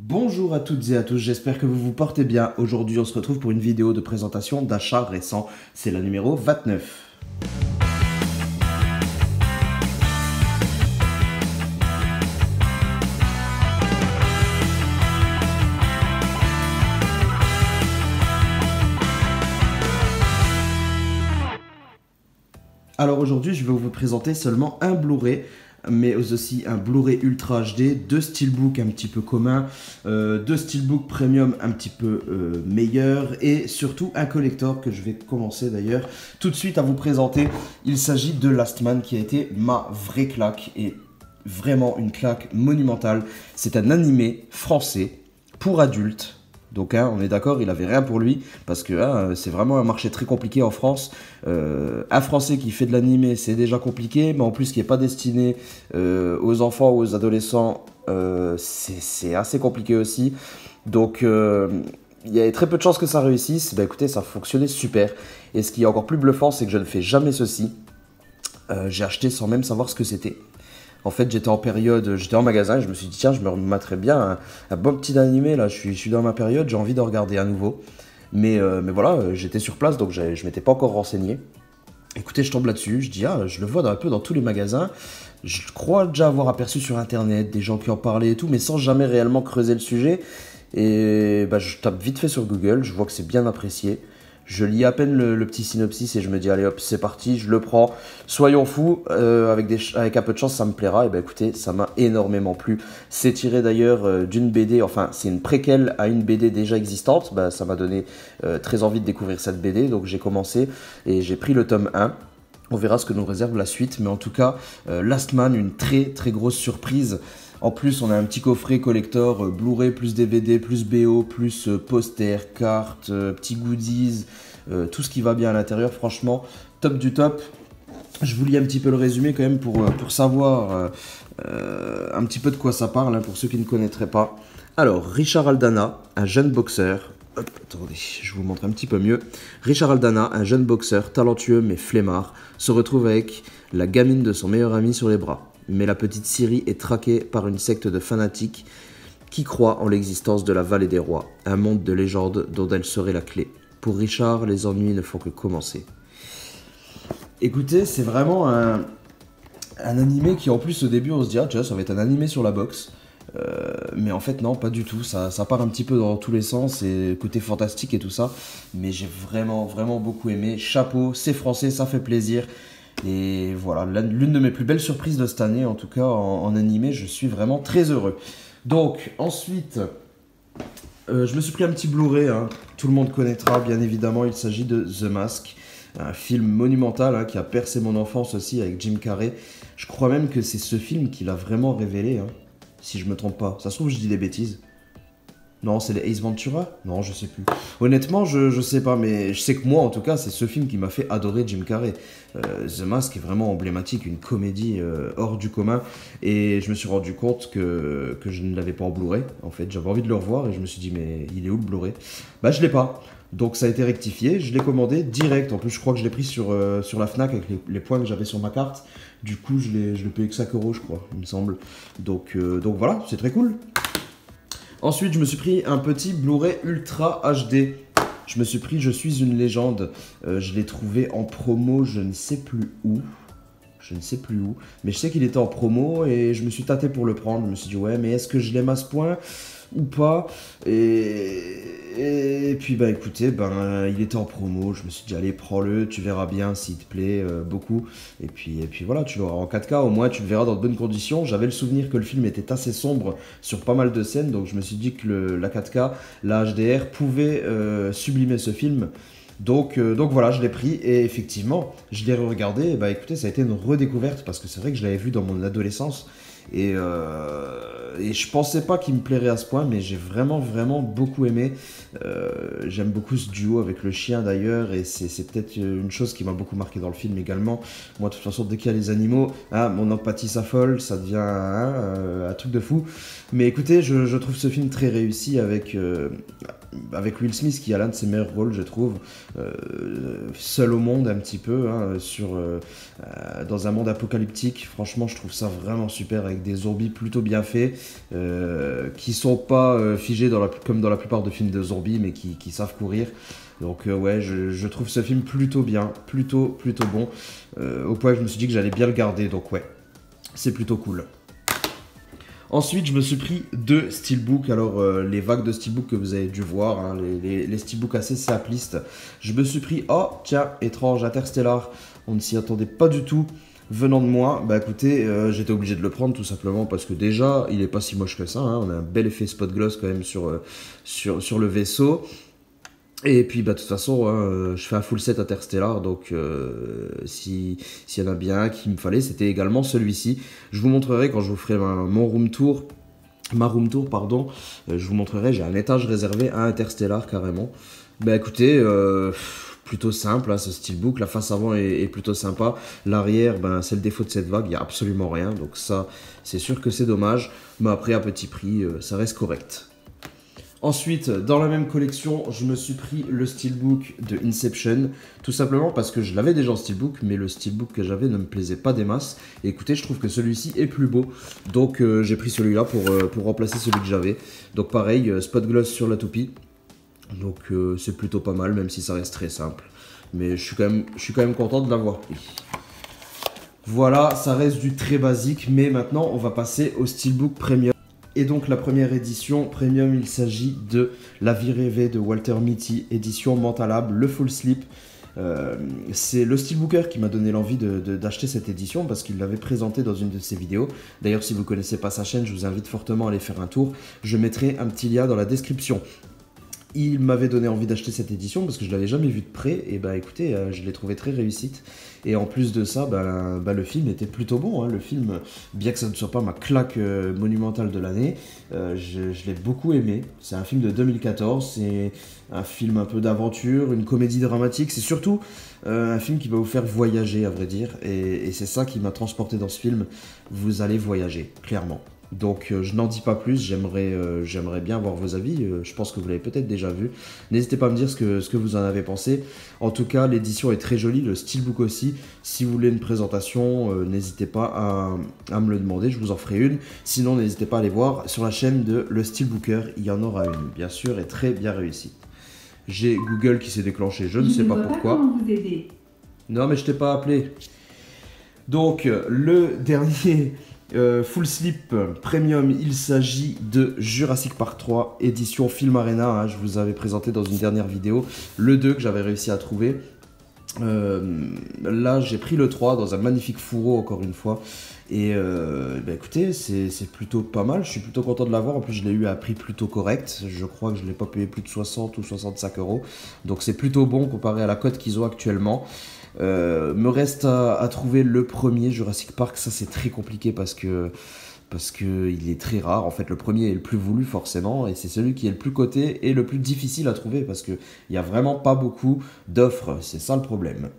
Bonjour à toutes et à tous, j'espère que vous vous portez bien. Aujourd'hui, on se retrouve pour une vidéo de présentation d'achat récent. C'est la numéro 29. Alors aujourd'hui, je vais vous présenter seulement un Blu-ray, mais aussi un Blu-ray Ultra HD, deux Steelbook un petit peu communs, deux Steelbook Premium un petit peu meilleurs, et surtout un collector que je vais commencer d'ailleurs tout de suite à vous présenter. Il s'agit de Last Man, qui a été ma vraie claque, et vraiment une claque monumentale. C'est un animé français pour adultes. Donc on est d'accord, il avait rien pour lui, parce que c'est vraiment un marché très compliqué en France. Un Français qui fait de l'animé, c'est déjà compliqué, mais en plus qui n'est pas destiné aux enfants ou aux adolescents, c'est assez compliqué aussi. Donc il y a très peu de chances que ça réussisse. Bah écoutez, ça a fonctionné super. Et ce qui est encore plus bluffant, c'est que je ne fais jamais ceci. J'ai acheté sans même savoir ce que c'était. En fait, j'étais en magasin et je me suis dit, tiens, je me remettrais bien un bon petit animé, là, je suis dans ma période, j'ai envie de regarder à nouveau. Mais voilà, j'étais sur place, donc je m'étais pas encore renseigné. Écoutez, je tombe là-dessus, je dis, je le vois un peu dans tous les magasins. Je crois déjà avoir aperçu sur Internet des gens qui en parlaient et tout, mais sans jamais réellement creuser le sujet. Et bah, je tape vite fait sur Google, je vois que c'est bien apprécié. Je lis à peine le petit synopsis et je me dis allez hop, c'est parti, je le prends. Soyons fous, avec un peu de chance ça me plaira. Et ben écoutez, ça m'a énormément plu. C'est tiré d'ailleurs d'une BD, enfin c'est une préquelle à une BD déjà existante. Bah, ça m'a donné très envie de découvrir cette BD, donc j'ai commencé et j'ai pris le tome 1. On verra ce que nous réserve la suite, mais en tout cas, Last Man, une très très grosse surprise. En plus, on a un petit coffret collector, Blu-ray plus DVD plus BO plus poster, cartes, petits goodies, tout ce qui va bien à l'intérieur. Franchement, top du top. Je vous lis un petit peu le résumé quand même pour savoir un petit peu de quoi ça parle, hein, pour ceux qui ne connaîtraient pas. Alors, Richard Aldana, un jeune boxeur. Hop, attendez, je vous montre un petit peu mieux. Richard Aldana, un jeune boxeur talentueux mais flemmard, se retrouve avec la gamine de son meilleur ami sur les bras. Mais la petite Siri est traquée par une secte de fanatiques qui croient en l'existence de la Vallée des Rois, un monde de légende dont elle serait la clé. Pour Richard, les ennuis ne font que commencer. Écoutez, c'est vraiment un animé qui, en plus, au début, on se dit, tiens, ça va être un animé sur la boxe. Mais en fait, non, pas du tout. Ça part un petit peu dans tous les sens, et côté fantastique et tout ça. Mais j'ai vraiment, vraiment beaucoup aimé. Chapeau, c'est français, ça fait plaisir. Et voilà, l'une de mes plus belles surprises de cette année, en tout cas en animé, je suis vraiment très heureux. Donc, ensuite, je me suis pris un petit Blu-ray, hein. Tout le monde connaîtra, bien évidemment, il s'agit de The Mask, un film monumental, hein, qui a percé mon enfance aussi avec Jim Carrey. Je crois même que c'est ce film qui l'a vraiment révélé, hein, si je me trompe pas. Ça se trouve, je dis des bêtises. Non, c'est les Ace Ventura? Non, je sais plus. Honnêtement, je sais pas, mais je sais que moi, en tout cas, c'est ce film qui m'a fait adorer Jim Carrey. The Mask est vraiment emblématique, une comédie hors du commun. Et je me suis rendu compte que je ne l'avais pas en Blu-ray. En fait, j'avais envie de le revoir et je me suis dit, mais il est où le Blu-ray? Bah, je l'ai pas. Donc ça a été rectifié, je l'ai commandé direct. En plus, je crois que je l'ai pris sur la Fnac avec les points que j'avais sur ma carte. Du coup, je l'ai payé que 5 euros, je crois, il me semble. Donc voilà, c'est très cool. Ensuite, je me suis pris un petit Blu-ray Ultra HD. Je me suis pris Je suis une légende. Je l'ai trouvé en promo, je ne sais plus où. Je ne sais plus où. Mais je sais qu'il était en promo et je me suis tâté pour le prendre. Je me suis dit, ouais, mais est-ce que je l'aime à ce point ou pas? Et puis, bah écoutez, il était en promo. Je me suis dit, allez, prends-le, tu verras bien s'il te plaît beaucoup. Et puis voilà, tu l'auras en 4K. Au moins, tu le verras dans de bonnes conditions. J'avais le souvenir que le film était assez sombre sur pas mal de scènes. Donc, je me suis dit que la 4K, la HDR pouvait sublimer ce film. Donc voilà, je l'ai pris et effectivement, je l'ai re-regardé. Et bah écoutez, ça a été une redécouverte parce que c'est vrai que je l'avais vu dans mon adolescence et je pensais pas qu'il me plairait à ce point, mais j'ai vraiment vraiment beaucoup aimé. J'aime beaucoup ce duo avec le chien d'ailleurs, et c'est peut-être une chose qui m'a beaucoup marqué dans le film également. Moi, de toute façon, dès qu'il y a les animaux, mon empathie s'affole, ça devient un truc de fou. Mais écoutez, je trouve ce film très réussi avec avec Will Smith qui a l'un de ses meilleurs rôles, je trouve, seul au monde un petit peu, hein, dans un monde apocalyptique. Franchement, je trouve ça vraiment super avec des zombies plutôt bien faits, qui sont pas figés comme dans la plupart de films de zombies, mais qui savent courir. Donc ouais, je trouve ce film plutôt bien, plutôt bon, au point que je me suis dit que j'allais bien le garder, donc ouais, c'est plutôt cool. Ensuite, je me suis pris 2 steelbooks. Alors, les vagues de steelbooks que vous avez dû voir, hein, les steelbooks assez simplistes. Je me suis pris, oh tiens, étrange, Interstellar. On ne s'y attendait pas du tout. Venant de moi, bah écoutez, j'étais obligé de le prendre tout simplement parce que déjà, il est pas si moche que ça. Hein, on a un bel effet spot gloss quand même sur le vaisseau. Et puis bah de toute façon je fais un full set Interstellar, donc s'il y en a bien un qu'il me fallait, c'était également celui-ci. Je vous montrerai quand je vous ferai ma room tour pardon, je vous montrerai, j'ai un étage réservé à Interstellar carrément. Bah écoutez, plutôt simple hein, ce steelbook, la face avant est plutôt sympa, l'arrière ben, c'est le défaut de cette vague, il n'y a absolument rien, donc ça c'est sûr que c'est dommage, mais après à petit prix ça reste correct. Ensuite, dans la même collection, je me suis pris le steelbook de Inception, tout simplement parce que je l'avais déjà en steelbook, mais le steelbook que j'avais ne me plaisait pas des masses. Et écoutez, je trouve que celui-ci est plus beau, donc j'ai pris celui-là pour remplacer celui que j'avais. Donc pareil, spot gloss sur la toupie, donc c'est plutôt pas mal, même si ça reste très simple. Mais je suis quand même content de l'avoir pris. Voilà, ça reste du très basique, mais maintenant on va passer au steelbook premium. Et donc la première édition premium, il s'agit de La vie rêvée de Walter Mitty, édition Mentalab, le full slip. C'est le steelbooker qui m'a donné l'envie d'acheter cette édition parce qu'il l'avait présenté dans une de ses vidéos. D'ailleurs, si vous ne connaissez pas sa chaîne, je vous invite fortement à aller faire un tour. Je mettrai un petit lien dans la description. Il m'avait donné envie d'acheter cette édition parce que je ne l'avais jamais vue de près. Et bah écoutez, je l'ai trouvé très réussite. Et en plus de ça, le film était plutôt bon. Hein. Le film, bien que ça ne soit pas ma claque monumentale de l'année, je l'ai beaucoup aimé. C'est un film de 2014. C'est un film un peu d'aventure, une comédie dramatique. C'est surtout un film qui va vous faire voyager, à vrai dire. Et c'est ça qui m'a transporté dans ce film. Vous allez voyager, clairement. Donc je n'en dis pas plus, j'aimerais bien voir vos avis, je pense que vous l'avez peut-être déjà vu. N'hésitez pas à me dire ce que vous en avez pensé. En tout cas, l'édition est très jolie, le steelbook aussi. Si vous voulez une présentation, n'hésitez pas à me le demander, je vous en ferai une. Sinon, n'hésitez pas à aller voir sur la chaîne de Le Steelbooker, il y en aura une, bien sûr, et très bien réussie. J'ai Google qui s'est déclenché, je ne sais pas pourquoi. Non, mais je t'ai pas appelé. Donc, le dernier... full slip premium, il s'agit de Jurassic Park 3 édition Film Arena, hein, je vous avais présenté dans une dernière vidéo le 2 que j'avais réussi à trouver. Là j'ai pris le 3 dans un magnifique fourreau encore une fois et écoutez c'est plutôt pas mal, je suis plutôt content de l'avoir. En plus je l'ai eu à un prix plutôt correct, je crois que je l'ai pas payé plus de 60 ou 65 euros, donc c'est plutôt bon comparé à la cote qu'ils ont actuellement. Me reste à trouver le premier Jurassic Park, ça c'est très compliqué parce que il est très rare. En fait, le premier est le plus voulu forcément, et c'est celui qui est le plus coté et le plus difficile à trouver parce que il y a vraiment pas beaucoup d'offres. C'est ça le problème.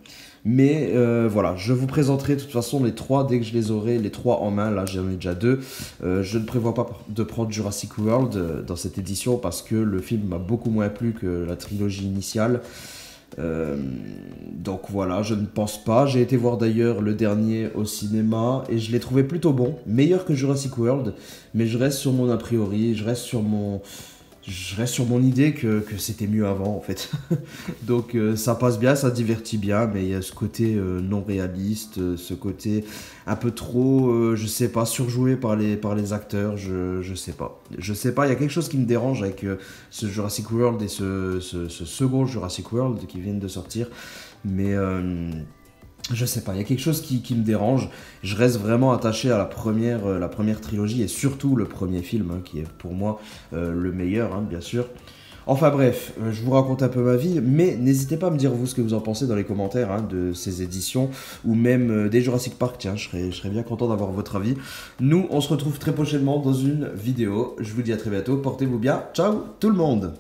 Mais voilà, je vous présenterai de toute façon les 3 dès que je les aurai, les 3 en main. Là, j'en ai déjà 2. Je ne prévois pas de prendre Jurassic World dans cette édition parce que le film m'a beaucoup moins plu que la trilogie initiale. Donc voilà, je ne pense pas. J'ai été voir d'ailleurs le dernier au cinéma et je l'ai trouvé plutôt bon, meilleur que Jurassic World, mais je reste sur mon a priori, je reste sur mon idée que c'était mieux avant en fait. Donc ça passe bien, ça divertit bien, mais il y a ce côté non réaliste, ce côté un peu trop, je sais pas, surjoué par les acteurs, je sais pas. Je sais pas, il y a quelque chose qui me dérange avec ce Jurassic World et ce second Jurassic World qui viennent de sortir, mais... je sais pas, il y a quelque chose qui me dérange. Je reste vraiment attaché à la première trilogie et surtout le premier film, hein, qui est pour moi le meilleur, hein, bien sûr. Enfin bref, je vous raconte un peu ma vie, mais n'hésitez pas à me dire vous ce que vous en pensez dans les commentaires, hein, de ces éditions, ou même des Jurassic Park. Tiens, je serais bien content d'avoir votre avis. Nous, on se retrouve très prochainement dans une vidéo. Je vous dis à très bientôt, portez-vous bien. Ciao tout le monde!